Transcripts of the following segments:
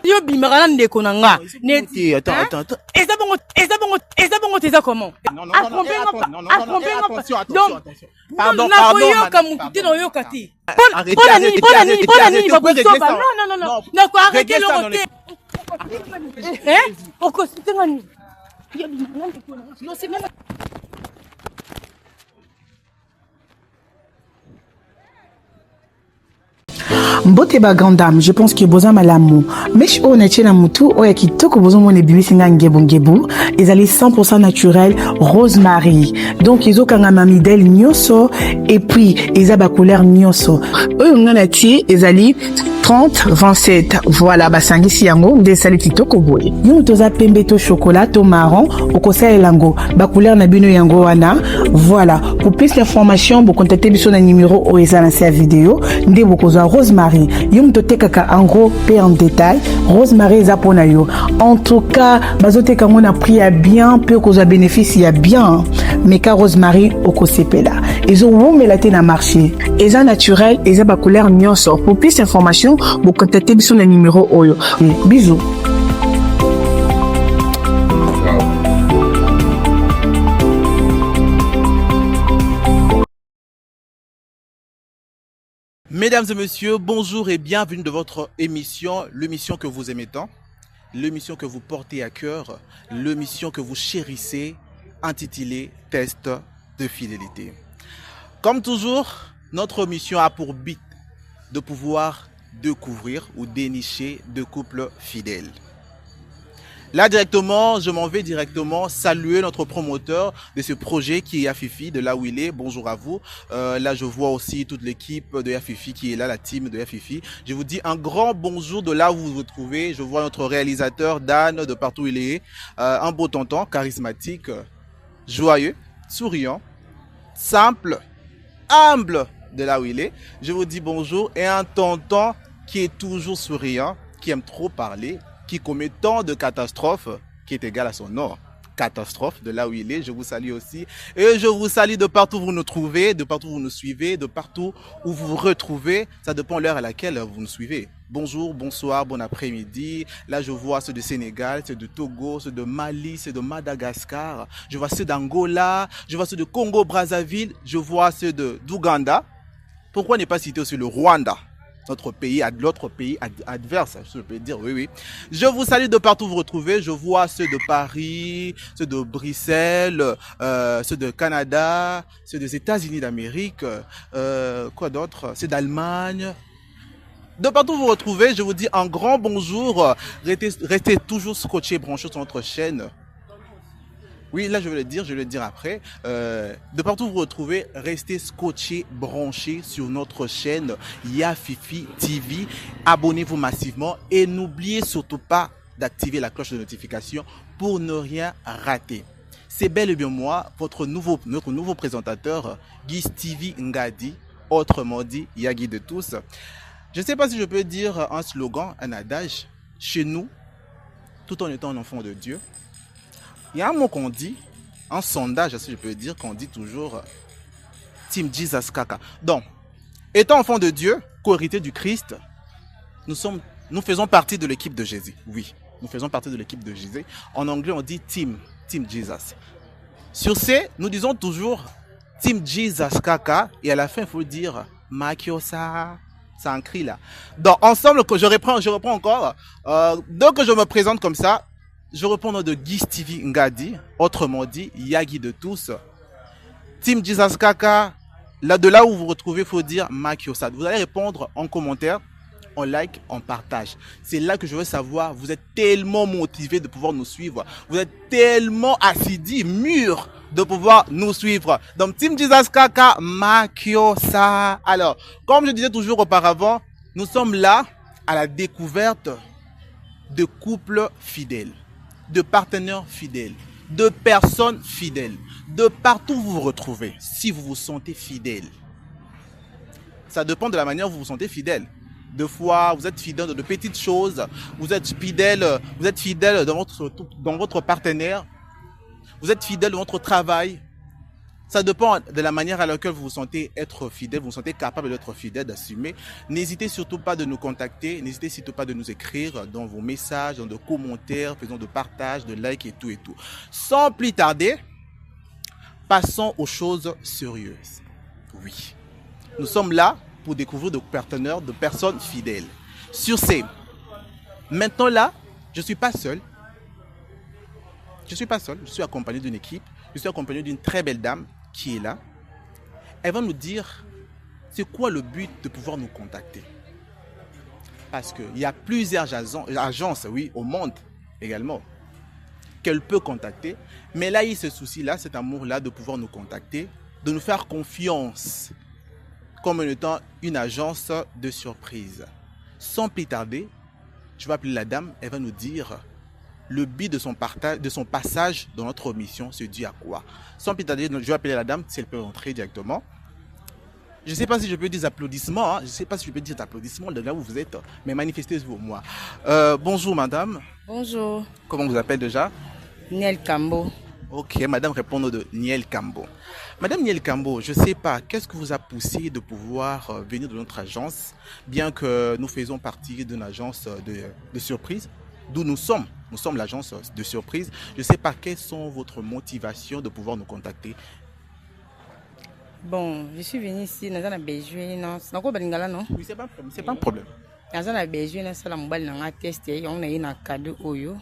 Yo bimara ndeko na nga. Attends. Eza bongo teza comment? Non, attention. Pardon. Yoka mukiti no yoka ti. Arrêtez. Non. Nako arrêtez le côté. Pourquoi c'est ngani? Non, c'est même Mbote ba grande dame, je pense que boza malamu. Mesh o na chena mutu o ya kitoko bozo mone bibisinga ngebu. Ezali 100% naturel rosemary. Donc izo kanga mamidel nyoso et puis eza ba couleur nyoso. Oyo ngana ti ezali 30-27. Voilà, basangisi yango nde sali kitoko boye. Yo toza pembe to chocolat to marron okosa elango ba couleur na bino yango wana. Voilà, pour plus d'informations, vous contactez biso na numéro o eza na sa vidéo nde bokozwa rosemary. Yo mtoteka en gros et en détail. Rosemary eza pona yo. En tout cas, bazoteka ngona prix ya bien, peu kozwa bénéfice ya bien. Mais ka rosemary okosepela. Ezo womela te na marché. Eza naturel, eza ba couleur nyonso. Pour plus d'informations, vous contactez sur le numéro Oyo. Bisous. Mesdames et messieurs, bonjour et bienvenue dans votre émission, l'émission que vous aimez tant, l'émission que vous portez à cœur, l'émission que vous chérissez, intitulée Test de fidélité. Comme toujours, notre mission a pour but de pouvoir découvrir ou dénicher deux couples fidèles. Là directement, je m'en vais directement saluer notre promoteur de ce projet qui est Yafifi, de là où il est. Bonjour à vous. Là, je vois aussi toute l'équipe de Yafifi qui est là, la team de Yafifi. Je vous dis un grand bonjour de là où vous vous trouvez. Je vois notre réalisateur Dan de partout où il est. Un beau tonton, charismatique, joyeux, souriant, simple, humble de là où il est. Je vous dis bonjour. Et un tonton qui est toujours souriant, qui aime trop parler, qui commet tant de catastrophes qui est égal à son nom. Catastrophe de là où il est, je vous salue aussi. Et je vous salue de partout où vous nous trouvez, de partout où vous nous suivez, de partout où vous vous retrouvez. Ça dépend de l'heure à laquelle vous nous suivez. Bonjour, bonsoir, bon après-midi. Là, je vois ceux de Sénégal, ceux de Togo, ceux de Mali, ceux de Madagascar. Je vois ceux d'Angola, je vois ceux de Congo-Brazzaville, je vois ceux d'Ouganda. Pourquoi ne pas citer aussi le Rwanda ? Notre pays, l'autre pays adverse, je peux dire, oui. Je vous salue de partout où vous retrouvez. Je vois ceux de Paris, ceux de Bruxelles, ceux de Canada, ceux des États-Unis d'Amérique, quoi d'autre, ceux d'Allemagne. De partout où vous retrouvez, je vous dis un grand bonjour. Restez toujours scotchés, branchés sur notre chaîne. Oui, là je vais le dire après. De partout où vous vous retrouvez, restez scotchés, branchés sur notre chaîne Yafifi TV. Abonnez-vous massivement et n'oubliez surtout pas d'activer la cloche de notification pour ne rien rater. C'est bel et bien moi, notre nouveau présentateur, Guy TV Ngadi, autrement dit Yagi de tous. Je ne sais pas si je peux dire un slogan, un adage, chez nous, tout en étant un enfant de Dieu. Il y a un mot qu'on dit, un sondage, si je peux dire, qu'on dit toujours Team Jesus Kaka. Donc, étant enfant de Dieu, co-héritier du Christ, nous faisons partie de l'équipe de Jésus. Oui, nous faisons partie de l'équipe de Jésus. En anglais, on dit Team Jesus. Sur ce, nous disons toujours Team Jesus Kaka et à la fin, il faut dire Makiosa. C'est un cri là. Donc, ensemble, que je reprends encore. Donc, je me présente comme ça. Je reprends le nom de Guy TV Ngadi, autrement dit, Yagi de tous. Team Jesus Kaka, là de là où vous vous retrouvez, il faut dire Makiosa. Vous allez répondre en commentaire, en like, en partage. C'est là que je veux savoir, vous êtes tellement motivés de pouvoir nous suivre. Vous êtes tellement assidus, mûrs de pouvoir nous suivre. Donc, Team Jesus Kaka, Makiosa. Alors, comme je disais toujours auparavant, nous sommes là à la découverte de couples fidèles, de partenaires fidèles, de personnes fidèles, de partout où vous vous retrouvez, si vous vous sentez fidèle. Ça dépend de la manière où vous vous sentez fidèle. Deux fois, vous êtes fidèle de petites choses, vous êtes fidèle dans votre partenaire, vous êtes fidèle dans votre travail, Ça dépend de la manière à laquelle vous vous sentez être fidèle, vous vous sentez capable d'être fidèle, d'assumer. N'hésitez surtout pas de nous contacter, n'hésitez surtout pas de nous écrire dans vos messages, dans des commentaires, faisons de partage, de likes et tout et tout. Sans plus tarder, passons aux choses sérieuses. Oui, nous sommes là pour découvrir de partenaires, de personnes fidèles. Sur ces, maintenant là, je ne suis pas seul. Je suis pas seul, je suis accompagné d'une équipe, je suis accompagné d'une très belle dame qui est là. Elle va nous dire c'est quoi le but de pouvoir nous contacter. Parce qu'il y a plusieurs agences, oui, au monde également, qu'elle peut contacter. Mais là, il y a ce souci-là, cet amour-là de pouvoir nous contacter, de nous faire confiance comme étant une agence de surprise. Sans plus tarder, je vais appeler la dame, elle va nous dire le but de son passage dans notre mission se dit à quoi. Sans plus tarder, je vais appeler la dame si elle peut entrer directement. Je ne sais pas si je peux dire applaudissements, hein. Je ne sais pas si je peux dire applaudissements de là où vous êtes, mais manifestez-vous moi. Bonjour madame. Bonjour. Comment vous appelez déjà? Niel Kambo. Ok, madame répond de Niel Kambo. Madame Niel Kambo, je ne sais pas, qu'est-ce que vous a poussé de pouvoir venir de notre agence, bien que nous faisons partie d'une agence de surprise, d'où nous sommes. Nous sommes l'agence de surprise. Je ne sais pas quelles sont votre motivation de pouvoir nous contacter. Bon, je suis venue ici dans un besoin, non? C'est encore balingala, non? Oui, c'est pas un problème. Dans un besoin, c'est la mobile dans un test, on a eu un cadeau oyo,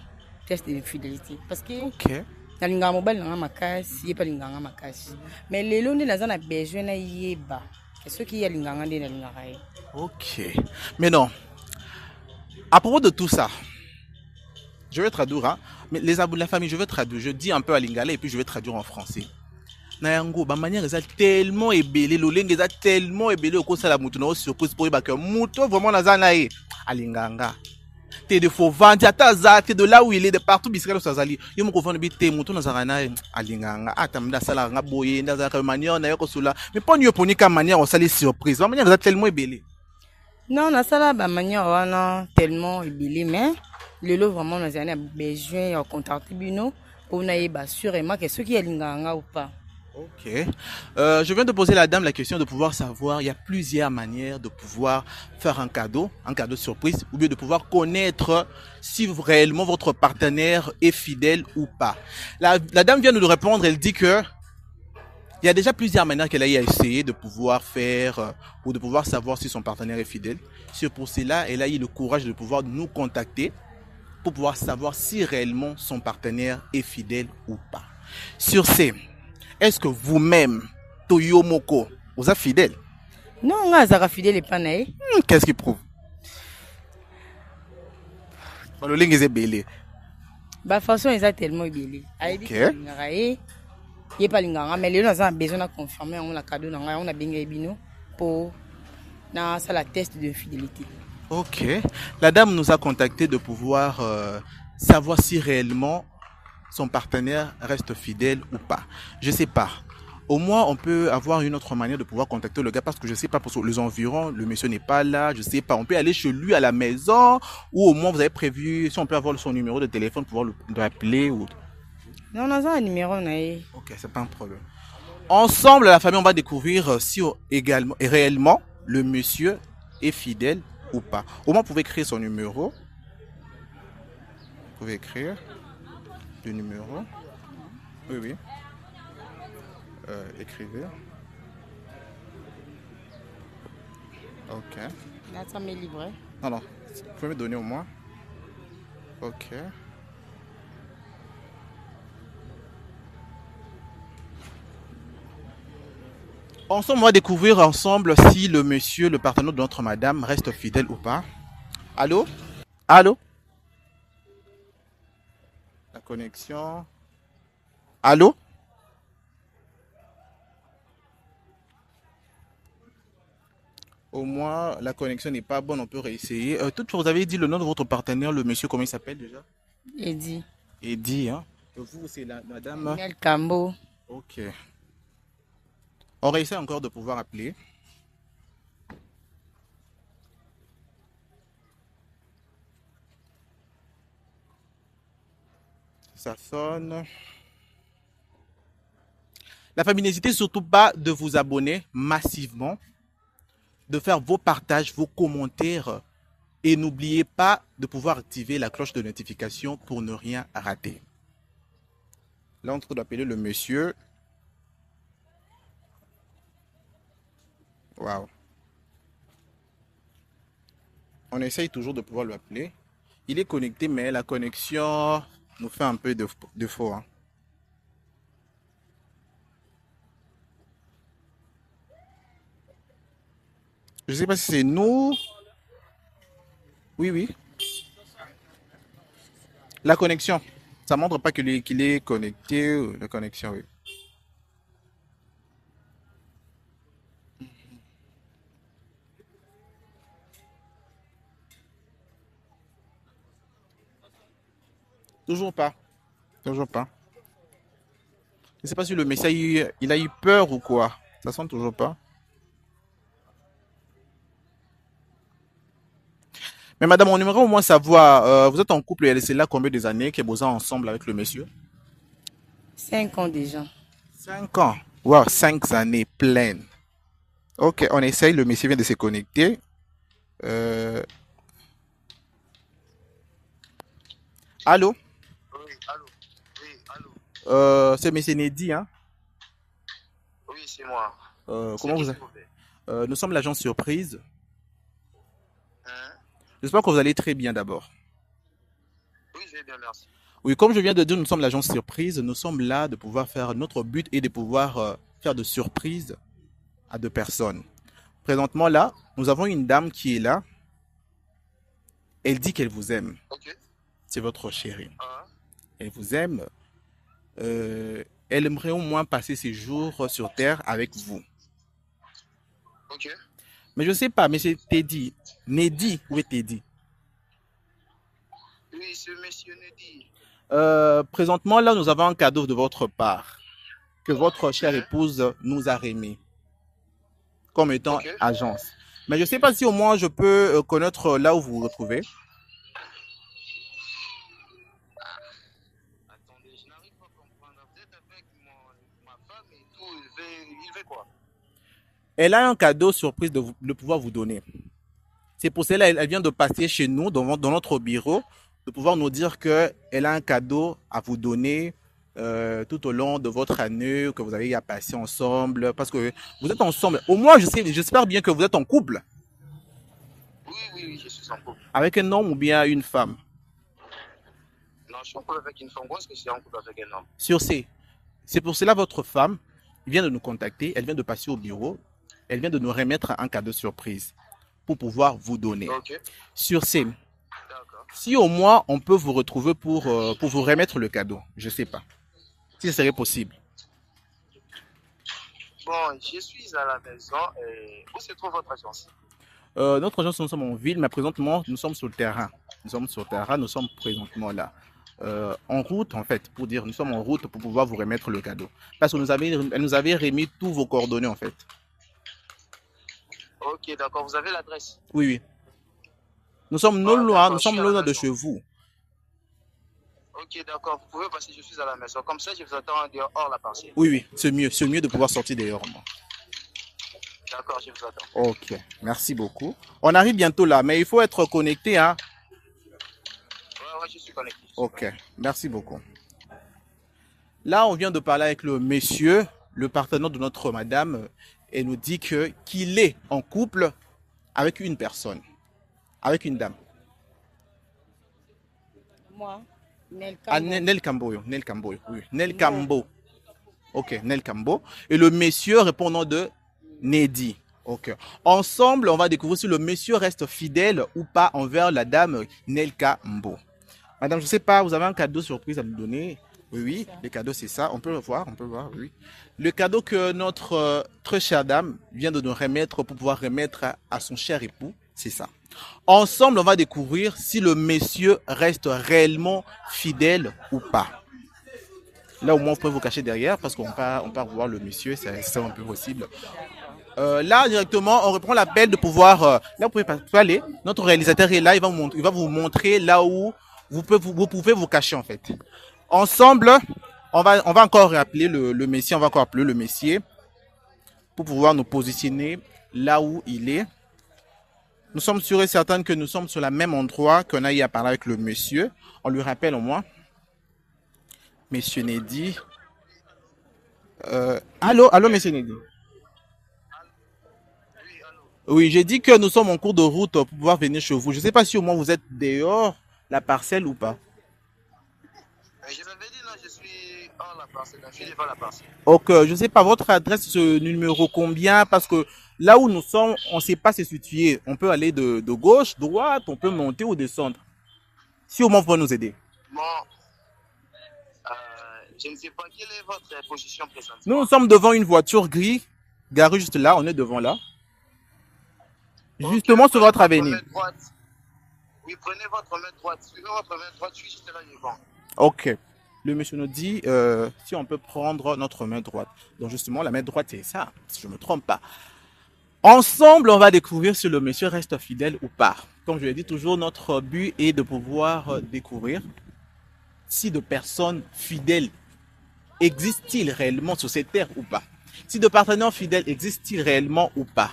test de fidélité. Parce que Ok. dans le mobile dans ma case, il n'y a pas l'inganga ma case. Mais les lois dans un besoin, il y a bas. Qu'est-ce qu'il y a l'inganga dans l'inganga? Ok. Mais non. À propos de tout ça, je vais traduire, hein? Mais les abus de la famille, je vais traduire. Je dis un peu à lingala et puis je vais traduire en français. Nayango, ma manière est tellement ébélée, l'oleng est tellement ébélée au cours de la mouton, surprise pour que mouton vraiment la zanae. Alinganga. T'es de faux vendre, t'es de là où il est, de partout, biscuit, sazali. Yo mo kofana bité mouton na zarana alinganga. Atamda sala nga boye, na zara manière na yoko sula. Mais pas ni poni comme manière on sali surprise. Ma manière est tellement ébélée. Non, na sala ba manière wana tellement ébélée, mais le lot vraiment nous a besoin de contacter bino pour na yeba sûrement que ce qui est l'inganga ou pas. Ok. Je viens de poser à la dame la question de pouvoir savoir, il y a plusieurs manières de pouvoir faire un cadeau surprise, ou bien de pouvoir connaître si réellement votre partenaire est fidèle ou pas. La dame vient de nous répondre, elle dit que il y a déjà plusieurs manières qu'elle a essayé de pouvoir faire ou de pouvoir savoir si son partenaire est fidèle. C'est pour cela, elle a eu le courage de pouvoir nous contacter pour pouvoir savoir si réellement son partenaire est fidèle ou pas. Sur ces, est-ce que vous-même, Toyo Moko, vous êtes fidèle? Non, on a fidèle et pas naïf. Qu'est-ce qui prouve? Le ligne est belé. Bah façon ils ont tellement ébélé. Ok. Il n'y a pas l'inganga, mais les gens ont besoin de confirmer on a cadeau, on a bien bino pour dans ça la test de fidélité. Ok. La dame nous a contacté de pouvoir savoir si réellement son partenaire reste fidèle ou pas. Je sais pas. Au moins, on peut avoir une autre manière de pouvoir contacter le gars parce que je sais pas pour les environs, le monsieur n'est pas là, je sais pas. On peut aller chez lui à la maison ou au moins vous avez prévu, si on peut avoir son numéro de téléphone pour pouvoir l'appeler ou... Non, on a un numéro naïf. Ok, c'est pas un problème. Ensemble, la famille, on va découvrir si également et réellement le monsieur est fidèle ou pas. Au moins, vous pouvez écrire son numéro. Vous pouvez écrire le numéro. Oui, oui. Écrivez. Ok. Là, ça m'est livré. Non, non. Vous pouvez me donner au moins. Ok. Ensemble, on va découvrir ensemble si le monsieur, le partenaire de notre madame, reste fidèle ou pas. Allô? Allô? La connexion. Allô? Au moins, la connexion n'est pas bonne, on peut réessayer. Toutefois, vous avez dit le nom de votre partenaire, le monsieur, comment il s'appelle déjà? Eddie. Eddie, hein? Et vous, c'est la madame? Niel Kambo. Ok. On réessaie encore de pouvoir appeler. Ça sonne. La famille, n'hésitez surtout pas de vous abonner massivement, de faire vos partages, vos commentaires et n'oubliez pas de pouvoir activer la cloche de notification pour ne rien rater. Là, on trouve d'appeler le monsieur. Waouh. On essaye toujours de pouvoir l'appeler. Il est connecté, mais la connexion nous fait un peu de faux. Hein. Je ne sais pas si c'est nous. Oui, oui. La connexion. Ça ne montre pas qu'il est connecté. La connexion, oui. Toujours pas. Toujours pas. Je ne sais pas si le message il a eu peur ou quoi. Ça sent toujours pas. Mais madame, on aimerait au moins savoir, vous êtes en couple et c'est là combien des années que vous êtes ensemble avec le monsieur? 5 ans déjà. 5 ans. Wow, 5 années pleines. Ok, on essaye. Le monsieur vient de se connecter. Allô? Oui, allô. Oui, allô. C'est monsieur Nedi, hein? Oui, c'est moi. Comment vous qui, allez? s'il vous plaît? Nous sommes l'agence surprise. Hein? J'espère que vous allez très bien d'abord. Oui, je vais bien, merci. Oui, comme je viens de dire, nous sommes l'agence surprise. Nous sommes là de pouvoir faire notre but et de pouvoir faire de surprises à 2 personnes. Présentement là, nous avons une dame qui est là. Elle dit qu'elle vous aime. Ok. C'est votre chérie. Hein? Elle vous aime. Elle aimerait au moins passer ses jours sur Terre avec vous. Ok. Mais je ne sais pas, mais c'est Teddy. Nedi, où est Teddy? Oui, ce monsieur Nedi. Présentement, là, nous avons un cadeau de votre part que votre chère Hein? épouse nous a remis comme étant Ok. agence. Mais je ne sais pas si au moins je peux connaître là où vous vous retrouvez. Attendez, je n'arrive pas à comprendre. Vous êtes avec ma femme et tout. Il veut quoi? Elle a un cadeau surprise de pouvoir vous donner. C'est pour cela qu'elle vient de passer chez nous, dans notre bureau, de pouvoir nous dire qu'elle a un cadeau à vous donner tout au long de votre année que vous avez à passer ensemble. Parce que vous êtes ensemble. Au moins, j'espère bien que vous êtes en couple. Oui, oui, oui, je suis en couple. Avec un homme ou bien une femme. Non, je suis en couple avec une femme. Moi, est-ce que je suis en couple avec un homme? C'est pour cela votre femme vient de nous contacter. Elle vient de passer au bureau. Elle vient de nous remettre un cadeau surprise pour pouvoir vous donner. Ok. Sur ces, D'accord. si au moins on peut vous retrouver pour vous remettre le cadeau, je ne sais pas. Si ce serait possible. Bon, je suis à la maison. Où se trouve votre agence? Notre agence, nous sommes en ville, mais présentement, nous sommes sur le terrain. Nous sommes sur le terrain, nous sommes présentement là. En route, en fait, pour dire, nous sommes en route pour pouvoir vous remettre le cadeau. Parce que elle nous avait remis tous vos coordonnées, en fait. Ok, d'accord. Vous avez l'adresse? Oui, oui. Nous sommes non loin, nous sommes loin de chez vous. Ok, d'accord. Vous pouvez passer, je suis à la maison. Comme ça, je vous attends hors la parcelle. Oui, oui, c'est mieux de pouvoir sortir dehors. Moi. D'accord, je vous attends. Ok, merci beaucoup. On arrive bientôt là, mais il faut être connecté, hein. Ouais, je suis connecté. Ok, merci beaucoup. Là, on vient de parler avec le monsieur, le partenaire de notre madame, et nous dit qu'il est en couple avec une personne, avec une dame. Moi, Nel Ah, Kambo. Nel Kambo, Nel Kambo, oui. Nel Kambo. Ok, Nel Kambo. Et le monsieur répond au nom de Nedi. Ok. Ensemble, on va découvrir si le monsieur reste fidèle ou pas envers la dame Nel Kambo. Madame, je ne sais pas, vous avez un cadeau surprise à nous donner? Oui, oui, le cadeau c'est ça. On peut le voir, oui. Le cadeau que notre très chère dame vient de nous remettre pour pouvoir remettre à son cher époux, c'est ça. Ensemble, on va découvrir si le monsieur reste réellement fidèle ou pas. Là, au moins, vous pouvez vous cacher derrière parce qu'on peut voir le monsieur, c'est un peu possible. Là, directement, on reprend l'appel de pouvoir... là, vous pouvez aller. Notre réalisateur est là, il va vous montrer là où vous pouvez vous cacher, en fait. Ensemble, on va encore appeler le Messie, on va encore appeler le Messie pour pouvoir nous positionner là où il est. Nous sommes sûrs et certains que nous sommes sur le même endroit qu'on a eu à parler avec le monsieur. On lui rappelle au moins. Monsieur Nedi. Allô, monsieur Nedi. Oui, j'ai dit que nous sommes en cours de route pour pouvoir venir chez vous. Je ne sais pas si au moins vous êtes dehors la parcelle ou pas. Je l'avais dit, là, je suis hors la parcelle, je suis devant la parcelle. Ok, je ne sais pas votre adresse, ce numéro combien, parce que là où nous sommes, on ne sait pas se situer. On peut aller de gauche, droite, on peut monter ou descendre. Si au moins vous pouvez nous aider. Bon, je ne sais pas quelle est votre position présentement. Nous sommes devant une voiture grise, garée juste là, on est devant là. Justement sur votre avenue. Oui, prenez votre main droite. Suivez votre main droite, je suis juste là devant. Ok. Le monsieur nous dit si on peut prendre notre main droite. Donc justement, la main droite, c'est ça, si je ne me trompe pas. Ensemble, on va découvrir si le monsieur reste fidèle ou pas. Comme je l'ai dit toujours, notre but est de pouvoir découvrir si de personnes fidèles existent-ils réellement sur cette terre ou pas. Si de partenaires fidèles existent-ils réellement ou pas.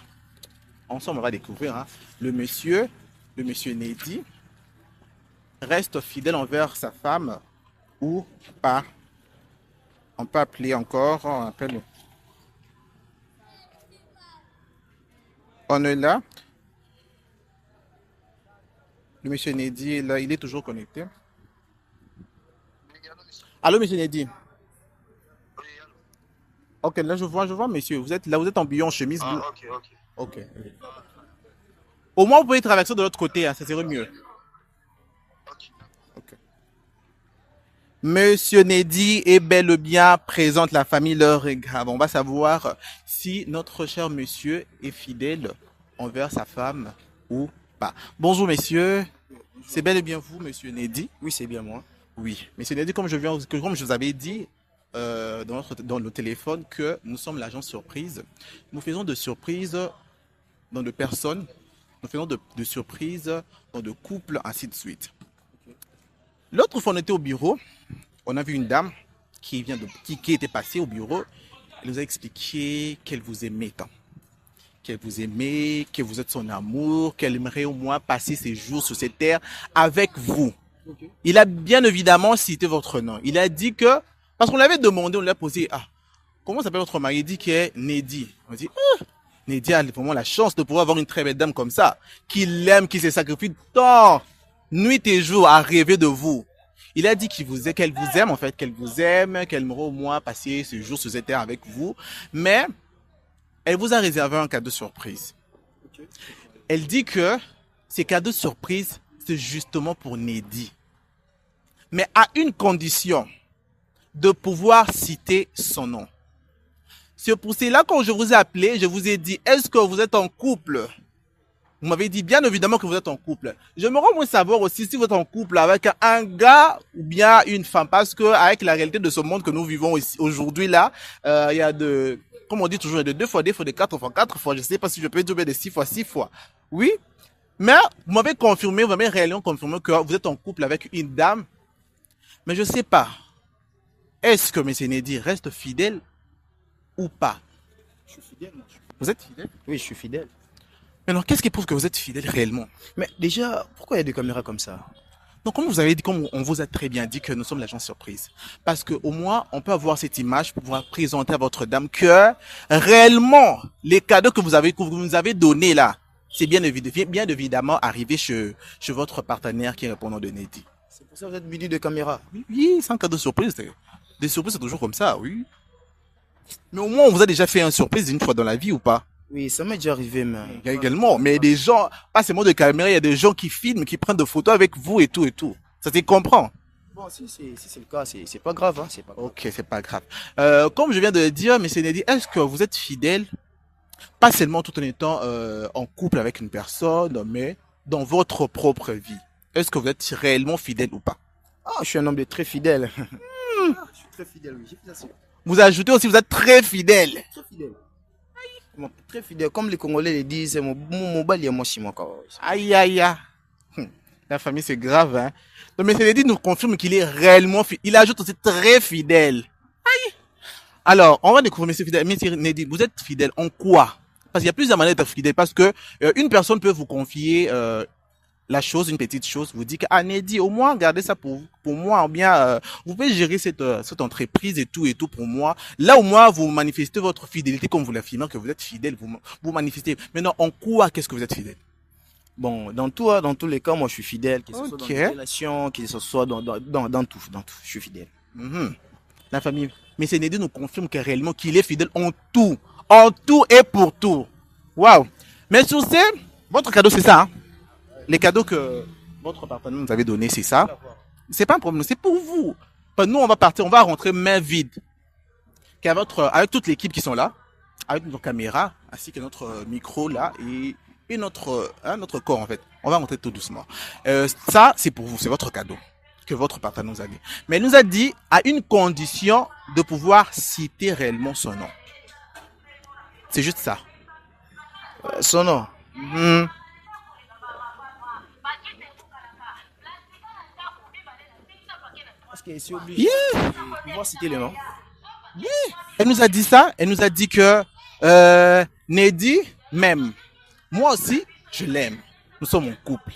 Ensemble, on va découvrir le monsieur Nedi reste fidèle envers sa femme ou pas. On peut appeler encore, on appelle. On est là. Le monsieur Nedi est là, il est toujours connecté. Allô, monsieur Nedi. Oui, allô. Ok, là je vois, monsieur. Vous êtes là, vous êtes en billon en chemise bleue. Ah, ok. Ok. Au moins, vous pouvez traverser de l'autre côté, ça serait mieux. Ok. Monsieur Nedi est bel et bien présente, la famille leur est grave. On va savoir si notre cher monsieur est fidèle envers sa femme ou pas. Bonjour, messieurs. C'est bel et bien vous, monsieur Nedi? Oui, c'est bien moi. Oui. Monsieur Nedi, comme je vous avais dit dans le téléphone, que nous sommes l'agence surprise. Nous faisons de surprises dans de personnes. Nous faisons de surprises dans de couples, ainsi de suite. L'autre fois, on était au bureau. On a vu une dame qui était passée au bureau. Elle nous a expliqué qu'elle vous aimait tant. Qu'elle vous aimait, que vous êtes son amour, qu'elle aimerait au moins passer ses jours sur cette terre avec vous. Okay. Il a bien évidemment cité votre nom. Il a dit que, parce qu'on l'avait demandé, on lui a posé, comment s'appelle votre mari? Il dit qu'il est Nedi. On dit, Nedi a vraiment la chance de pouvoir avoir une très belle dame comme ça, qui l'aime, qui se sacrifie tant, nuit et jour, à rêver de vous. Il a dit qu'elle vous aime en fait, qu'elle vous aime, qu'elle aimerait au moins passer ce jour sur cette terre avec vous, mais elle vous a réservé un cadeau surprise. Okay. Elle dit que ces cadeaux surprises, c'est justement pour Nedi, mais à une condition, de pouvoir citer son nom. C'est pour cela, quand je vous ai appelé, je vous ai dit, est-ce que vous êtes en couple? Vous m'avez dit bien évidemment que vous êtes en couple. J'aimerais moins savoir aussi si vous êtes en couple avec un gars ou bien une femme. Parce que avec la réalité de ce monde que nous vivons aujourd'hui là, il y a comme on dit toujours, de 2 fois 2 fois de 4 fois 4 fois. Je ne sais pas si je peux dire de 6 fois 6 fois. Oui, mais vous m'avez confirmé, vous m'avez réellement confirmé que vous êtes en couple avec une dame. Mais je ne sais pas. Est-ce que M. Nedi reste fidèle ou pas? Je suis fidèle. Vous êtes fidèle? Oui, je suis fidèle. Mais alors, qu'est-ce qui prouve que vous êtes fidèle réellement? Mais déjà, pourquoi il y a des caméras comme ça? Donc, comme vous avez dit, comme on vous a très bien dit que nous sommes l'agence surprise. Parce qu'au moins, on peut avoir cette image pour pouvoir présenter à votre dame que réellement, les cadeaux que vous nous avez donnés là, c'est bien évidemment arrivé chez votre partenaire qui est répondant de Nedi. C'est pour ça que vous êtes muni de caméra? Oui, c'est un cadeau surprise. Des surprises, c'est toujours comme ça, oui. Mais au moins, on vous a déjà fait une surprise une fois dans la vie ou pas? Oui, ça m'est déjà arrivé, mais... Il y a également, mais des gens, pas seulement de caméra, il y a des gens qui filment, qui prennent des photos avec vous et tout et tout. Ça te comprend? Bon, si c'est le cas, c'est pas grave, hein, c'est pas grave. Ok, c'est pas grave. Comme je viens de le dire, M. Nedi, est-ce que vous êtes fidèle, pas seulement tout en étant en couple avec une personne, mais dans votre propre vie? Est-ce que vous êtes réellement fidèle ou pas? Ah, je suis un homme de très fidèle. Ah, je suis très fidèle, oui, j'ai fait ça. Vous ajoutez aussi, vous êtes très fidèle. Très fidèle. Très fidèle, comme les Congolais le disent, mon bali est mon chimois. Aïe, aïe, aïe. La famille, c'est grave, hein. Donc, M. Nedi nous confirme qu'il est réellement fidèle. Il ajoute aussi très fidèle. Aïe. Alors, on va découvrir M. Nedi. Vous êtes fidèle en quoi? Parce qu'il y a plusieurs manières d'être fidèle. Parce que une personne peut vous confier la chose, une petite chose, vous dit que ah Nedi, au moins gardez ça pour moi, ou bien vous pouvez gérer cette entreprise et tout pour moi. Là au moins vous manifestez votre fidélité comme vous l'affirmez que vous êtes fidèle, vous manifestez. Maintenant en quoi qu'est-ce que vous êtes fidèle? Bon, dans tout, hein, dans tous les cas, moi je suis fidèle, que ce soit dans Ok. les relations, que ce soit dans tout, je suis fidèle. Mhm. La famille. Mais c'est Nedi nous confirme que réellement qu'il est fidèle en tout et pour tout. Waouh. Mais sur ce, votre cadeau c'est ça. Hein? Les cadeaux que votre partenaire nous avait donnés, c'est ça. C'est pas un problème, c'est pour vous. Nous, on va partir, on va rentrer main vide. Avec toute l'équipe qui sont là, avec notre caméra, ainsi que notre micro là, et notre corps en fait. On va rentrer tout doucement. Ça, c'est pour vous, c'est votre cadeau que votre partenaire nous a dit. Mais il nous a dit à une condition de pouvoir citer réellement son nom. C'est juste ça. Son nom. Mhm. Parce que c'est obligé de pouvoir citer le nom. Elle nous a dit ça. Elle nous a dit que Nedi m'aime. Moi aussi, je l'aime. Nous sommes en couple.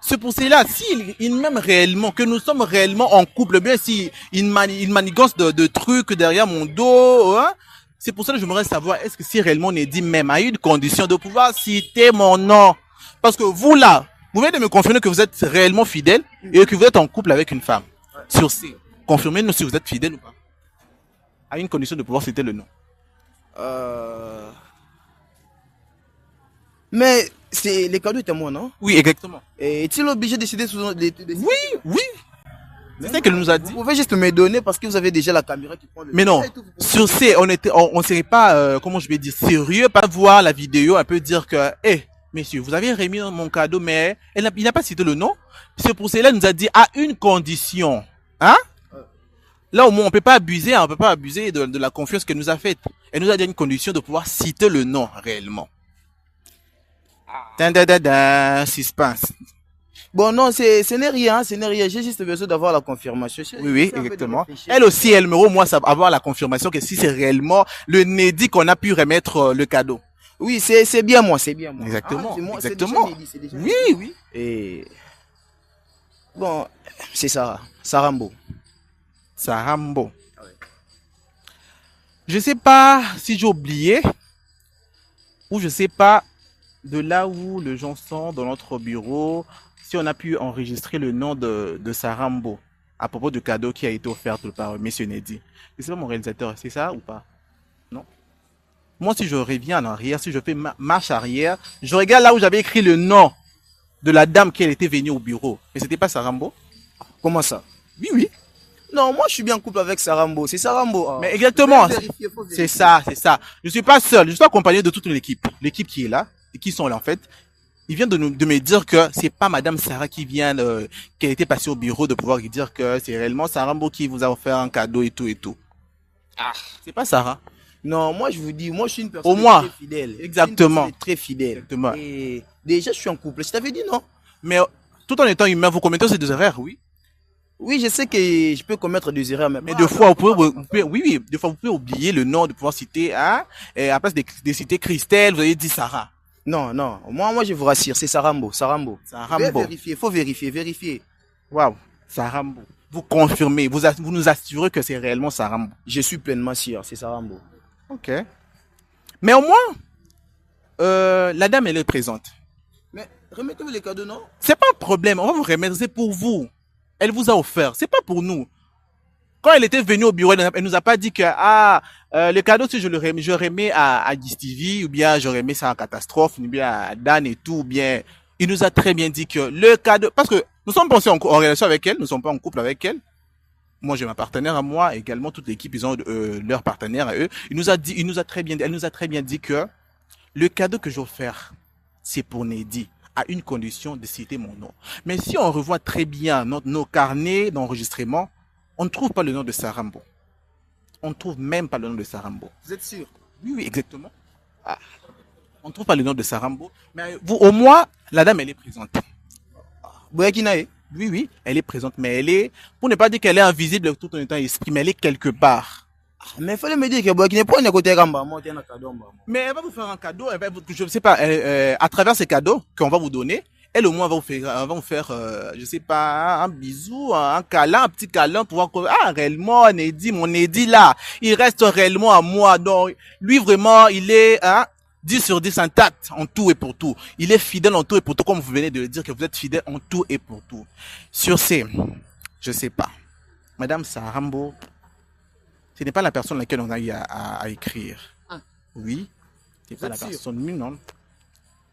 C'est pour cela, s'il m'aime réellement, que nous sommes réellement en couple, bien si il manigance de trucs derrière mon dos, hein, c'est pour ça que j'aimerais savoir, est-ce que si réellement Nedi m'aime, à une condition de pouvoir citer mon nom. Parce que vous là, vous venez de me confirmer que vous êtes réellement fidèle et que vous êtes en couple avec une femme. Sur ces, confirmez-nous si vous êtes fidèle ou pas. À une condition de pouvoir citer le nom. Mais c'est les cadeaux étaient moi, non? Oui, exactement. Et est-il obligé de décider sous Oui. C'est ça qu'elle nous a dit. Vous pouvez juste me donner parce que vous avez déjà la caméra qui prend le. Mais non, sur ces, on serait pas, comment je vais dire, sérieux, pas voir la vidéo, un peu dire que, messieurs, vous avez remis mon cadeau, mais il n'a pas cité le nom. C'est pour cela qu'elle nous a dit à une condition, hein? Là, au moins, on peut pas abuser de la confiance qu'elle nous a faite. Elle nous a dit à une condition de pouvoir citer le nom réellement. Suspense. Bon, non, ce n'est rien, J'ai juste besoin d'avoir la confirmation. Oui, exactement. Elle aussi, elle aimerait au moins avoir la confirmation que si c'est réellement le Nedi qu'on a pu remettre le cadeau. Oui, c'est bien moi. Exactement. Exactement. Oui. Et bon, c'est Sarah. Sarambo. Sarambo. Je sais pas si j'ai oublié ou je sais pas de là où les gens sont dans notre bureau, si on a pu enregistrer le nom de Sarambo à propos du cadeau qui a été offert par M. Nedi. Je sais pas mon réalisateur, c'est ça ou pas? Non? Moi, si je reviens en arrière, si je fais marche arrière, je regarde là où j'avais écrit le nom de la dame qui était venue au bureau. Mais c'était pas Sarambo? Comment ça? Oui. Non, moi je suis bien en couple avec Sarambo. C'est Sarambo. Mais exactement. C'est ça. Je suis pas seul. Je suis accompagné de toute l'équipe. L'équipe qui est là, et qui sont là en fait. Il vient de me dire que c'est pas Madame Sarah qui vient, qui a été passée au bureau de pouvoir lui dire que c'est réellement Sarambo qui vous a offert un cadeau et tout. Ah, c'est pas Sarah. Non, moi je vous dis, moi je suis une personne très fidèle. Exactement. Très fidèle. Exactement. Et déjà je suis en couple. Je t'avais dit non. Mais tout en étant humain, vous commettez aussi des erreurs, oui. Oui, je sais que je peux commettre des erreurs, mais deux fois, deux fois vous pouvez oublier le nom de pouvoir citer, hein, et à place de citer Christelle, vous avez dit Sarah. Non, moi je vous rassure, c'est Sarambo. Faut vérifier. Waouh, Sarambo. Vous confirmez, vous nous assurez que c'est réellement Sarambo. Je suis pleinement sûr, c'est Sarambo. Ok. Mais au moins, la dame elle est présente. Mais remettez-vous les cadeaux, non? C'est pas un problème, on va vous remettre, c'est pour vous. Elle vous a offert, c'est pas pour nous. Quand elle était venue au bureau, elle nous a pas dit que le cadeau si je remets à Gistivi ou bien je remets ça à Catastrophe ou bien à Dan et tout, ou bien il nous a très bien dit que le cadeau, parce que nous sommes pensés en relation avec elle, nous sommes pas en couple avec elle. Moi j'ai ma partenaire à moi, également toute l'équipe ils ont leur partenaire à eux. Elle nous a très bien dit que le cadeau que j'ai offert c'est pour Nedi, à une condition de citer mon nom. Mais si on revoit très bien nos carnets d'enregistrement, on ne trouve pas le nom de Sarambo. On ne trouve même pas le nom de Sarambo. Vous êtes sûr? Oui, exactement. On ne trouve pas le nom de Sarambo. Mais vous, au moins, la dame, elle est présente. Boyakinae. Oui, oui, elle est présente, mais elle est, pour ne pas dire qu'elle est invisible tout en étant esprit, mais elle est quelque part. Mais il fallait me dire que Boyakinae prend un côté Ramba, moi, tiens, un cadeau. Mais elle va vous faire un cadeau, je ne sais pas, à travers ces cadeaux qu'on va vous donner, elle au moins va vous faire je sais pas, un bisou, un câlin, un petit câlin pour voir que, ah, réellement, mon Nedi là, il reste réellement à moi. Donc, lui vraiment, il est, 10 sur 10 intact en tout et pour tout. Il est fidèle en tout et pour tout, comme vous venez de le dire, que vous êtes fidèle en tout et pour tout. Sur ces, je sais pas, Madame Sarambo, ce n'est pas la personne à laquelle on a eu à écrire. Ah. Oui, c'est pas la sûr? personne, non.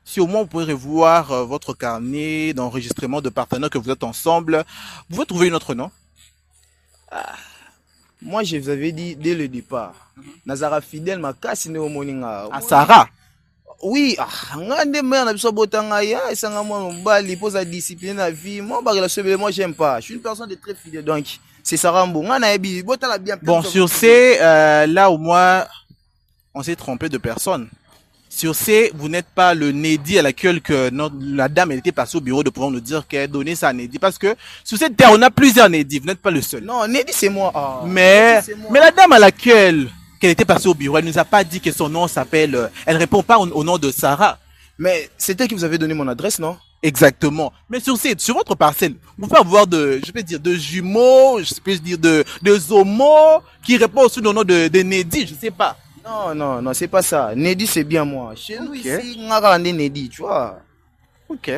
Si au moins vous pouvez revoir votre carnet d'enregistrement de partenaires que vous êtes ensemble, vous pouvez trouver une autre nom. Moi, je vous avais dit dès le départ. Nazara fidèle, ma casse au morning. À Sarah. Oui, ngande mère na biso botanga ya esanga moi mbali pose la discipline la vie. Moi ba relation moi j'aime pas. Je suis une personne de très fidèle donc c'est Sarambo. Ngana ebi botala bien. Bon, sur ces là au moins on s'est trompé de personne. Sur ces, vous n'êtes pas le Nedi à laquelle que la dame elle était passée au bureau de pouvoir nous dire qu'elle donnait ça à Nedi. Parce que sur cette terre, on a plusieurs Nedi. Vous n'êtes pas le seul. Non, Nedi c'est moi. Ah, mais la dame à laquelle qu'elle était passée au bureau, elle nous a pas dit que son nom s'appelle. Elle répond pas au nom de Sarah. Mais c'était qui vous avez donné mon adresse, non? Exactement. Mais sur votre parcelle, vous pouvez avoir de jumeaux, je peux dire de zomo qui répond sous le nom de Nedi, je sais pas. Non, c'est pas ça. Nedi, c'est bien moi. Chez nous, ici, on a Nedi, tu vois. Ok.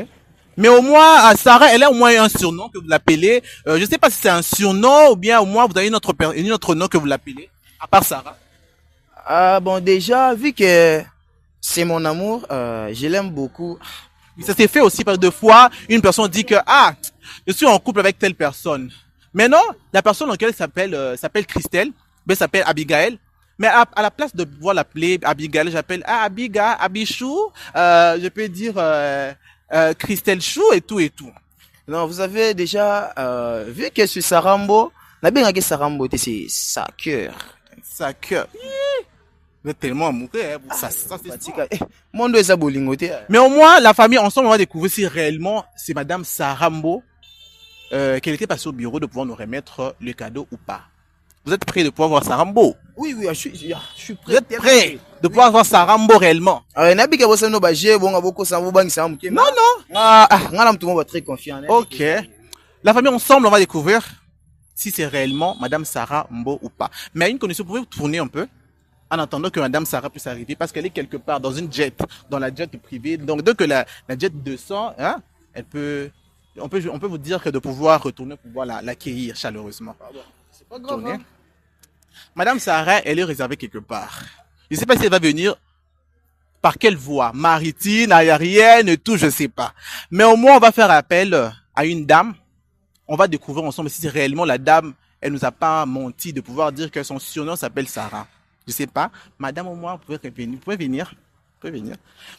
Mais au moins, à Sarah, elle a au moins un surnom que vous l'appelez. Je sais pas si c'est un surnom ou bien au moins vous avez une autre nom que vous l'appelez, à part Sarah. Ah bon, déjà, vu que c'est mon amour, je l'aime beaucoup. Mais ça s'est fait aussi par deux fois. Une personne dit que, je suis en couple avec telle personne. Mais non, la personne en laquelle s'appelle Christelle, ben s'appelle Abigail. Mais à la place de pouvoir l'appeler Abigail, j'appelle Abiga, Abichou, je peux dire Christelle Chou et tout et tout. Non, vous avez déjà vu que sur Sarambo, la bien que Sarambo, c'est sa cœur. Sa cœur. Vous êtes tellement amoureux, hein, ça c'est mon dos est bolingoté. Mais au moins, la famille, ensemble, on va découvrir si réellement c'est Madame Sarambo qu'elle était passée au bureau de pouvoir nous remettre le cadeau ou pas. Vous êtes prêts de pouvoir voir Sarambo? Oui, je suis prêt. Vous êtes prêts de pouvoir voir Sarambo réellement? Non, non. Très confiant. Ok. La famille, ensemble, on va découvrir si c'est réellement Madame Sarah Mbo ou pas. Mais à une condition, vous pouvez tourner un peu en attendant que Madame Sarah puisse arriver parce qu'elle est quelque part dans une jet, dans la jet privée. Donc, dès que la jet 200, hein, on peut vous dire que de pouvoir retourner pour pouvoir l'accueillir chaleureusement. C'est pas grave. Hein? Madame Sarah, elle est réservée quelque part. Je ne sais pas si elle va venir par quelle voie, maritime, aérienne, et tout, je ne sais pas. Mais au moins, on va faire appel à une dame. On va découvrir ensemble si c'est réellement la dame, elle nous a pas menti de pouvoir dire que son surnom s'appelle Sarah. Je sais pas. Madame, au moins, vous pouvez venir.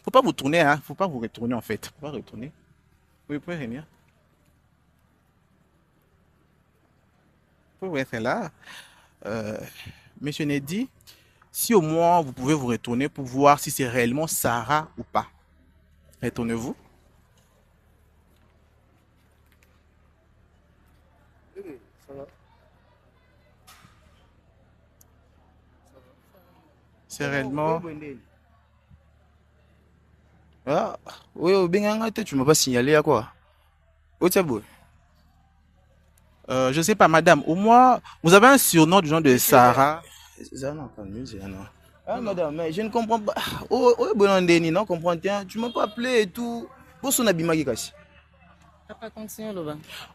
Faut pas vous tourner, hein. Faut pas vous retourner, en fait. Faut pas retourner. Oui, vous pouvez venir. Vous pouvez être là. Monsieur Nedi, si au moins vous pouvez vous retourner pour voir si c'est réellement Sarah ou pas. Retournez-vous. C'est réellement... Ah, oui, bien, tu m'as pas signalé à quoi? Où tu es beau? Je sais pas, madame. Au moins, vous avez un surnom du genre de Sarah. Ah, madame, mais je ne comprends pas. Oh, Bonandeni, non, comprends, tu m'as pas appelé et tout. Pour son habillement qui casse.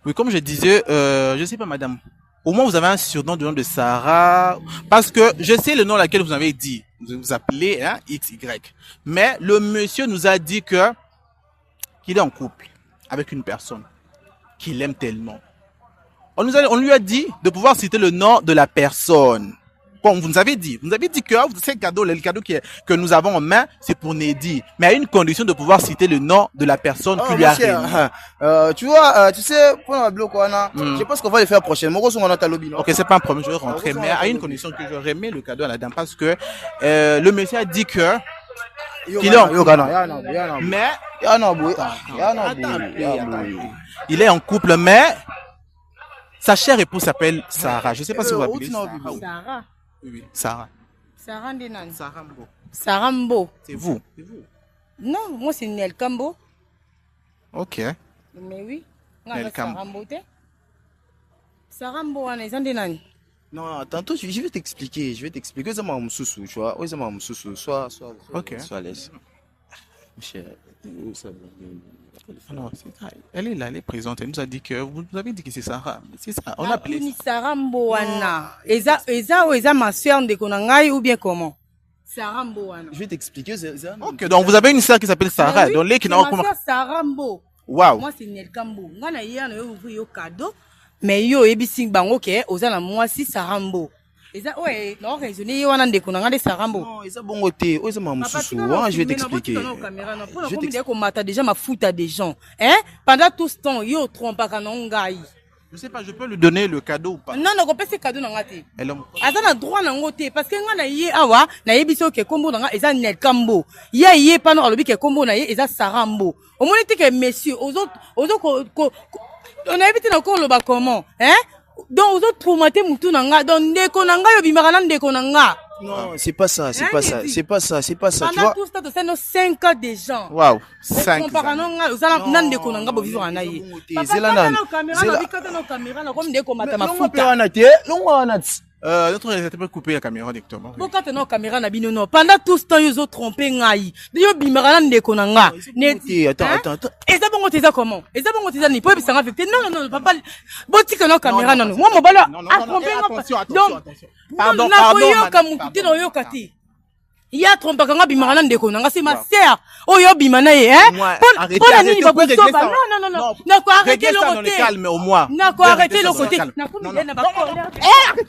Oui, comme je disais, je sais pas, madame. Au moins, vous avez un surnom du nom de Sarah. Parce que je sais le nom lequel vous avez dit. Vous vous appelez hein, XY. Mais le monsieur nous a dit que qu'il est en couple avec une personne qu'il aime tellement. On lui a dit de pouvoir citer le nom de la personne. Comme vous nous avez dit. Vous nous avez dit que c'est le cadeau que nous avons en main, c'est pour Nedi. Mais à une condition de pouvoir citer le nom de la personne qui lui a remis. Tu vois, tu sais, pour la bloc, je pense qu'on va le faire prochainement. Ok, c'est pas un problème, je vais rentrer. Mais à une condition que je remets le cadeau à la dame. Parce que le monsieur a dit que Mais Mais il est en couple, mais sa chère épouse s'appelle Sarah. Je ne sais pas si vous l'appelez. Sarah. Oui, Sarah. Sarah Ndenan. Sarah Mbo. Sarah Mbo. C'est vous. Non, moi c'est Nel Kambo. Ok. Mais oui. Nel Kambo. Sarah Mbo te. Sarah Mbo wana eza Ndenan. non, tantôt je vais t'expliquer. Je vais t'expliquer. C'est ma moussou, tu vois. Oui, c'est ma moussou. Sois à l'aise. Cher. Non, elle est là, elle est présente. Elle nous a dit que vous avez dit que c'est Sarah. C'est ça. On a appelé. Ni Sarah Mbo wana. Eza ma soeur ndeko na ngai ou bien comment? Sarah Mbo wana. Je vais t'expliquer. Ok, donc vous avez une sœur qui s'appelle Sarah. Oui, Donc les qui c'est n'ont ma soeur Sarah Mbo. Waouh. Moi c'est Nel Kambo. Nga na yé na yo ouvrir yo cadeau. Mais yo ebisi bango ke oza na moi si Sarah Mbo. Eza ouais, non raisonner wana ndeko na nga de Sarah Mbo. Non, ils ont bon côté. Oui, c'est ma moussou. Je vais t'expliquer. Je vais t'expliquer comment t'as déjà ma foute à des gens. Hein? Pendant tout ce temps, yo trompe pas ngai. Je sais pas, je peux lui donner le cadeau ou pas. Non, non, pas ce cadeau na ngati. Elle Asa na droit na ngote parce que nga na yé awa na yebiso ke kombo na nga eza Nel Kambo. Ya yé pa no alobi ke kombo na yé eza Sarah Mbo. Au moins te que messieurs, aux autres on a évité na ko loba comment? Hein? Donc aux autres traumatés mutu na nga donc ndeko na nga yo bimaka na ndeko na nga. Non, c'est pas ça, c'est pas ça, c'est pas ça, tu vois. Pendant tout ça, c'est nos 5 ans des gens. Waouh, 5 ans. Comparant nga uzala nande ko nanga bo vivre na ye. Zela nan. Zela caméra na comme ndeko mata mafuta. Notre réalisateur peut couper la caméra directement. Pourquoi tu n'as caméra na bino non? Pendant tout ce temps ils ont trompé ngai. Yo bimaka na ndeko nanga. Attends. Et ça bon tu comment? Et ça bon tu ni peut bisa affecté. Non, papa. Boti que na caméra non. Moi mo bala a trompé attention. Pardon. Il y a trompé quand bimana ndeko nanga c'est ma sœur. Oh yo bimana ye hein. Pour nini ba boso ba non. Na ko arrêter le côté. Calme au moins. Na ko arrêter le côté. Na ko milena ba kanda.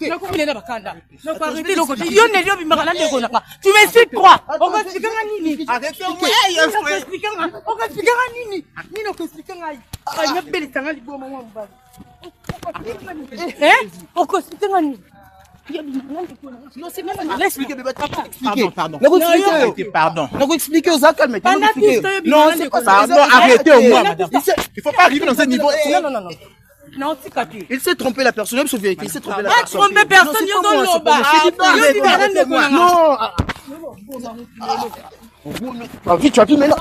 Na ko milena ba kanda. Na ko arrêter le côté. Yo ne yo bimana ndeko nanga. Tu m'expliques quoi? On va expliquer nini? Arrêtez. On va expliquer nini? Nini on expliquer ngai. Ba na beli tanga libo mama mba. Hein? On expliquer nini? Non, c'est même pas expliquer. Pardon. Non, expliquez aux calme. Non, c'est pas ça. Pardon, arrêtez au moins, madame. Il faut pas arriver dans ce niveau. Non. Non, c'est caté. Il s'est trompé la personne, il s'est trompé la personne. Trompé personne, yo don loba. Non. Tu as vu maintenant.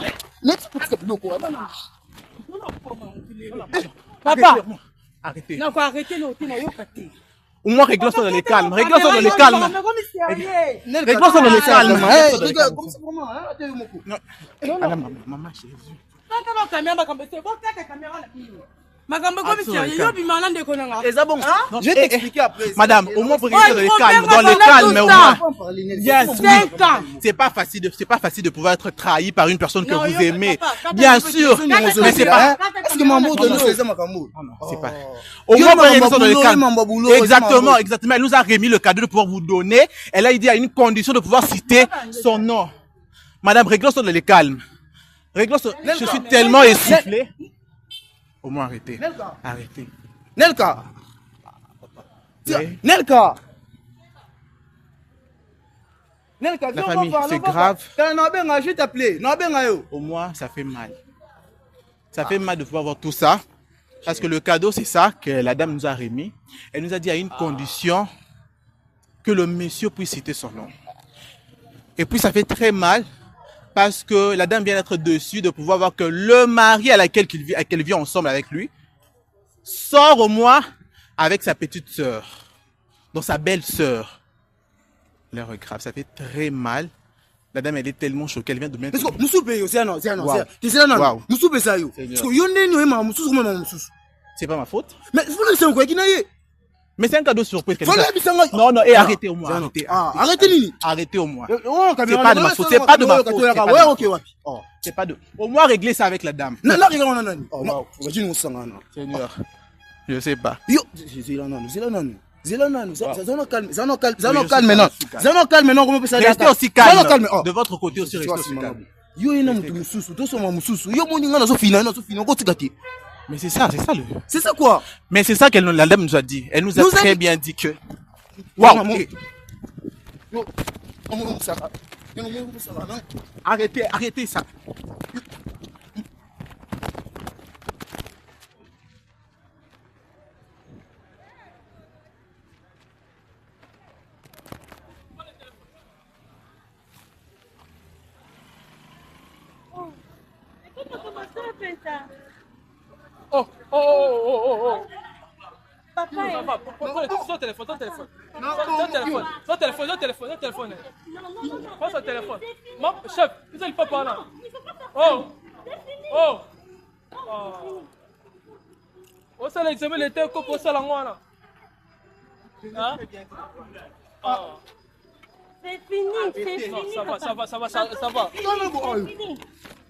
Papa. Arrêtez. Non, quoi, arrêtez le hôtel, yo caté. Au moins, réglons ça dans les calmes. Réglons ça dans les calmes. Réglons ça dans les calmes. Maman, chérie. Magambo comme sérieux, yo bimana ndeko nanga. Et ça bon. Je vais t'expliquer après. Madame, au moins pour rester dans les calmes, mais au moins. 5 ans. C'est pas facile de pouvoir être trahi par une personne que vous aimez. Bien sûr, mais c'est pas. Est-ce que maman donne les makambo? C'est pas. Au moins pour rester dans les calmes. Exactement. Elle nous a remis le cadeau de pouvoir vous donner. Elle a dit à une condition de pouvoir citer son nom. Madame, réglons ça dans les calmes. Réglons ça. Je suis tellement essoufflé. Au moins arrêtez. Arrêtez. Nelka. Oui. Nelka, La famille, c'est grave. Je vais t'appeler. Au moins, ça fait mal. Ça fait mal de pouvoir voir tout ça. Parce que le cadeau, c'est ça que la dame nous a remis. Elle nous a dit à une condition que le monsieur puisse citer son nom. Et puis, ça fait très mal. Parce que la dame vient d'être dessus de pouvoir voir que le mari à qu'elle vit ensemble avec lui sort au moins avec sa petite sœur, donc sa belle-sœur. L'heure est grave, ça fait très mal. La dame, elle est tellement choquée, elle vient de mettre... Nous soupez, c'est pas ma faute. Mais c'est quoi qui n'a eu? Mais c'est un cadeau surprise. Non, arrêtez au moins. Arrêtez au moins. C'est pas de ma faute. C'est pas de ma faute. Au moins régler ça avec la dame. Seigneur, je sais pas. Restez aussi calme. De votre côté aussi, restez aussi calme. Mais c'est ça le... C'est ça quoi? Mais c'est ça que la dame nous a dit. Elle nous a très bien dit que... Waouh! Arrêtez, arrêtez ça. Oh, oh, oh, oh, oh, oh. Papa, prends son téléphone, ton téléphone. Son téléphone. Prends son téléphone. Chef, vous n'allez pas parler. Oh, oh. Oh, ça, l'examen, il était comme ça, là, moi, là. C'est fini, c'est fini. Non, ça va.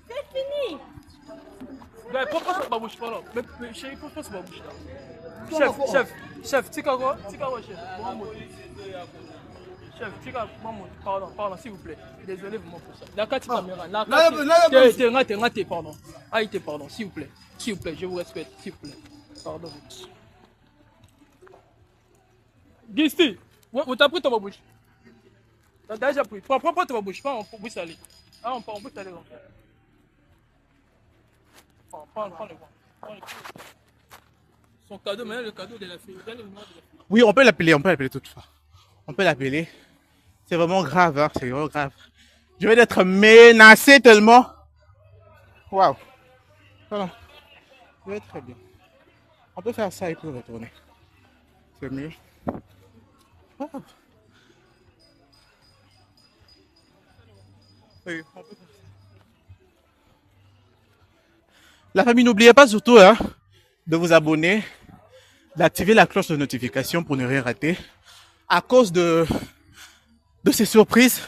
C'est fini. Mais pourquoi ça ne bouge pas là? Mais chérie, pourquoi ça ne bouge pas? Chef, tu sais quoi, chef? Chef, tu sais quoi, pardon, s'il vous plaît. Désolé vraiment pour ça. La carte caméra, pardon. Pardon, s'il vous plaît, je vous respecte, s'il vous plaît. Pardon. Guisti, vous t'as pris ton bouche? T'as déjà pris. Prends ton bouche, pas on peut aller. Ah, on peut aller. Prends son cadeau, mais le cadeau de la fille. Oui, on peut l'appeler toutefois. On peut l'appeler. C'est vraiment grave, hein, c'est vraiment grave. Je vais être menacé tellement. Waouh. Voilà. Je vais être très bien. On peut faire ça et puis retourner. C'est mieux. Wow. Oui, on peut faire ça. La famille, n'oubliez pas surtout de vous abonner, d'activer la cloche de notification pour ne rien rater. À cause de ces surprises,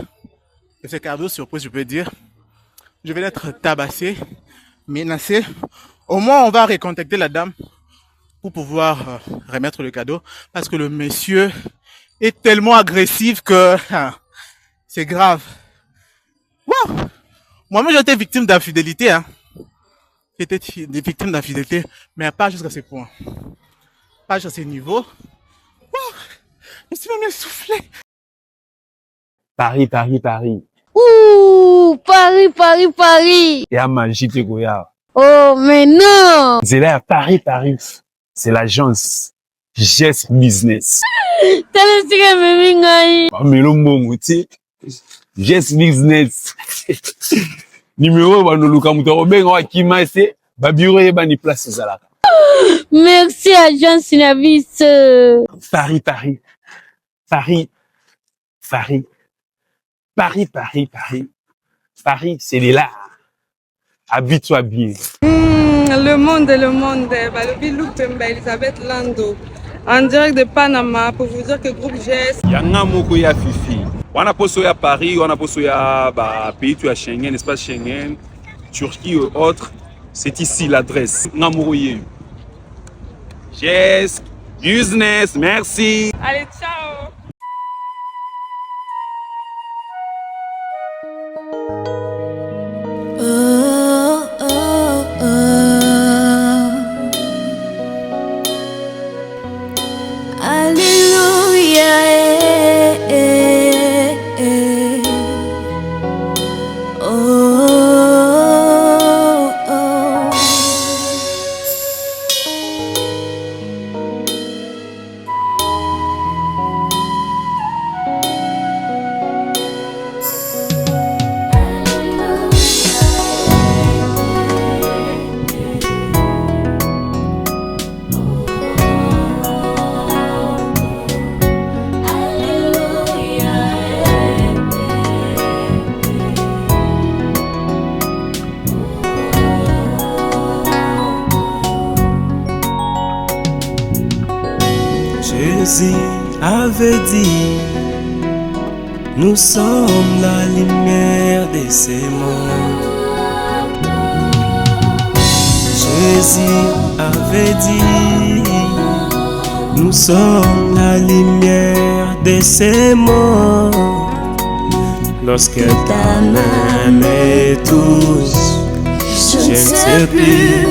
de ces cadeaux surprises, je peux dire, je vais être tabassé, menacé. Au moins, on va recontacter la dame pour pouvoir remettre le cadeau. Parce que le monsieur est tellement agressif que c'est grave. Wow! Moi-même, j'étais victime d'infidélité, hein. J'étais des victimes d'infidélité, mais pas jusqu'à ce point. Pas jusqu'à ce niveau. Wow, je suis même essoufflé. Paris. Ouh, Paris. Et à manger, tu vois. Oh, mais non. C'est là, Paris. C'est l'agence Jess Business. T'as le secret, mais Mais le mot, tu sais, Jess Business. Numéro, bah, nous, Luka Moutaro, ben, on va qui m'a essayé, bah, bureau, et bah, ni place, c'est ça. merci, agence Synavis. Paris. Paris, c'est là. Habille-toi bien. Le monde. Bah, le Bilouk Pemba, Elisabeth Lando. En direct de Panama pour vous dire que groupe GS. Yanga moko ya Fifi. On a posé à Paris, on a posé à pays tu as Schengen, espace Schengen, Turquie et autres. C'est ici l'adresse. Namourouye. Yes, business, merci. Allez, ciao. Jésus avait dit, nous sommes la lumière de ce monde. Jésus avait dit, nous sommes la lumière de ce monde. Lorsque ta main me touche, je ne sais plus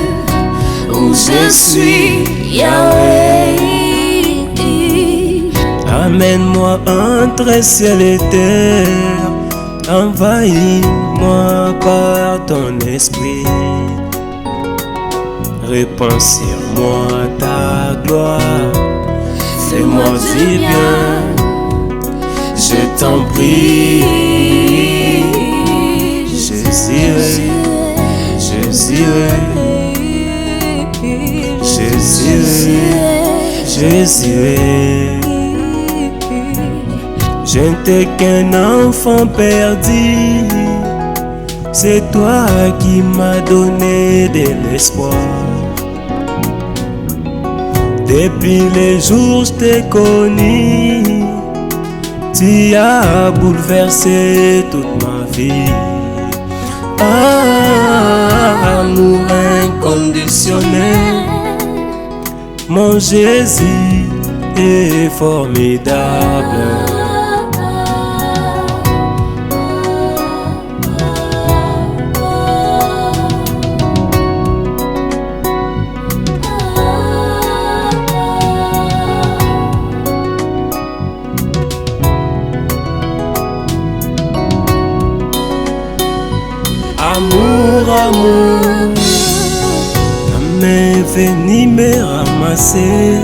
où je suis, Yahweh. Amène-moi entre ciel et terre, Envahis-moi par ton esprit, répands sur moi ta gloire, fais-moi du bien, je t'en prie. Jésus, Jésus, Jésus, Jésus. Je n'étais qu'un enfant perdu, c'est toi qui m'as donné de l'espoir. Depuis les jours je t'ai connu, tu as bouleversé toute ma vie. Amour inconditionnel, mon Jésus est formidable. Amour, amour, ta main venue me ramasser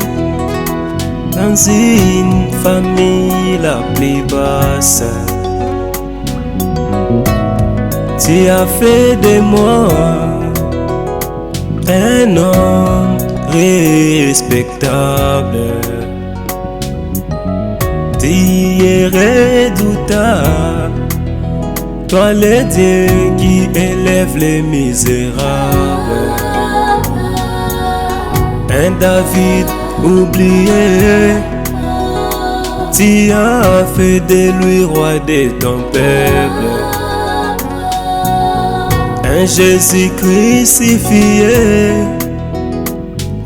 dans une famille la plus basse. Tu as fait de moi un homme respectable. Tu es redoutable, toi le Dieu qui élève les misérables. Un David oublié, tu as fait de lui roi de ton peuple. Un Jésus crucifié,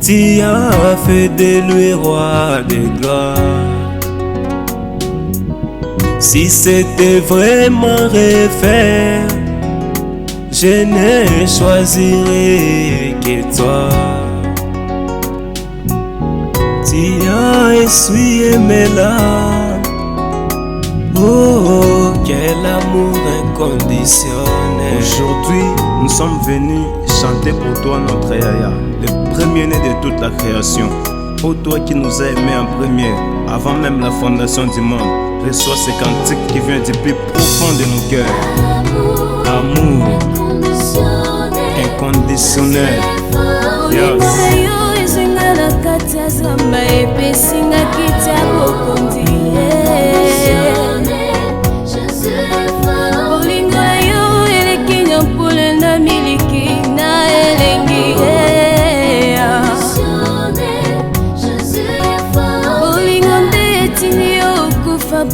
tu as fait de lui roi de gloire. Si c'était vraiment refaire, je ne choisirais que toi. Tu as essuyé mes larmes, oh, quel amour inconditionnel. Aujourd'hui, nous sommes venus chanter pour toi notre Yaya, le premier-né de toute la création. Ô toi qui nous as aimés en premier, avant même la fondation du monde, reçois ce cantique qui vient du plus profond de nos cœurs. Amour inconditionnel. Yes.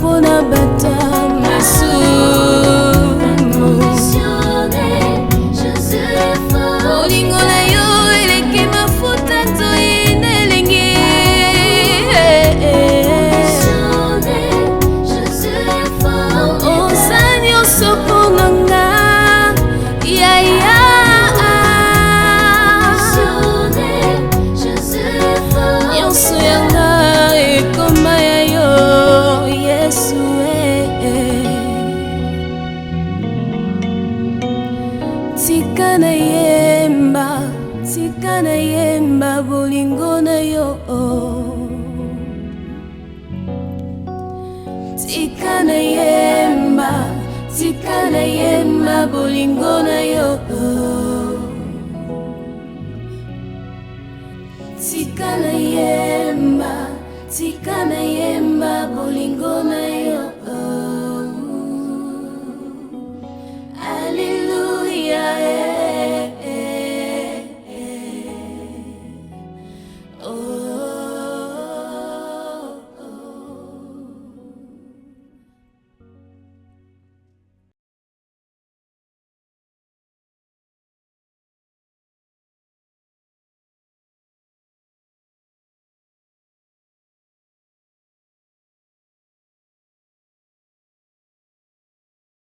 Pona bata masumu olingo na yo eleki mafuta toyine elengi oza nyonso mpona nga yaya nyonso yanga ekoma ya yo Tikana yemba bolingo na yo. Tikana yemba bolingo na yo. Tikana yemba bolingo na yo.